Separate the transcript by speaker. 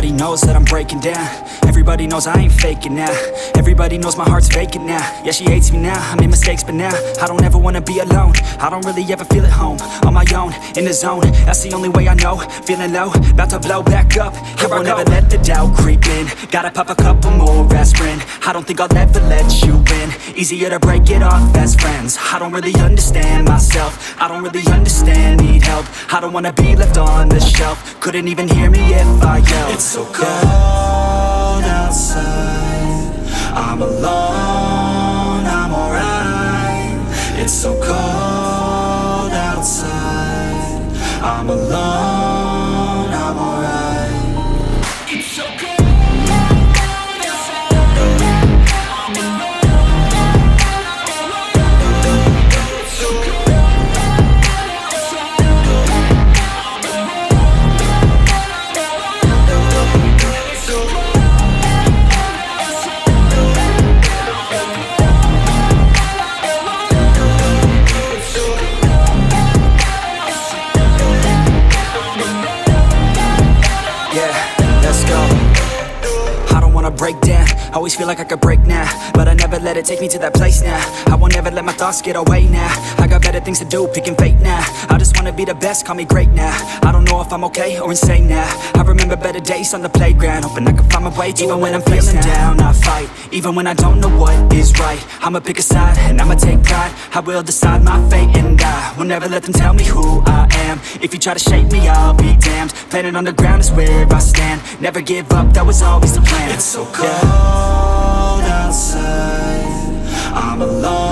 Speaker 1: Everybody knows that I'm breaking down. Everybody knows I ain't faking now. Everybody knows my heart's vacant now. Yeah, she hates me now, I made mistakes but now I don't ever wanna be alone. I don't really ever feel at home. On my own, in the zone, that's the only way I know. Feeling low, about to blow back up. Here I won't ever let the doubt creep in. Gotta pop a couple more aspirin. I don't think I'll ever let you in. Easier to break it off as friends. I don't really understand myself. I don't really understand, need help. I don't wanna be left on the shelf. Couldn't even hear me if I yelled. It's so cold outside, I'm alone, I'm alright. It's so cold outside, I'm alone, I'm alright. It's so cold. Break down, always feel like I could break now, but I never let it take me to that place now. I won't ever let my thoughts get away now. I got better things to do, picking fate now. I just wanna be the best, call me great now. I don't know if I'm okay or insane now. I remember better days on the playground, hoping I can find my way to even when I'm feeling down, I fight. Even when I don't know what is right, I'ma pick a side and I'ma take pride. I will decide my fate and I will never let them tell me who I am. If you try to shake me, I'll be damned. Planet on the ground is where I stand. Never give up, that was always the plan. It's so cold outside, I'm alone.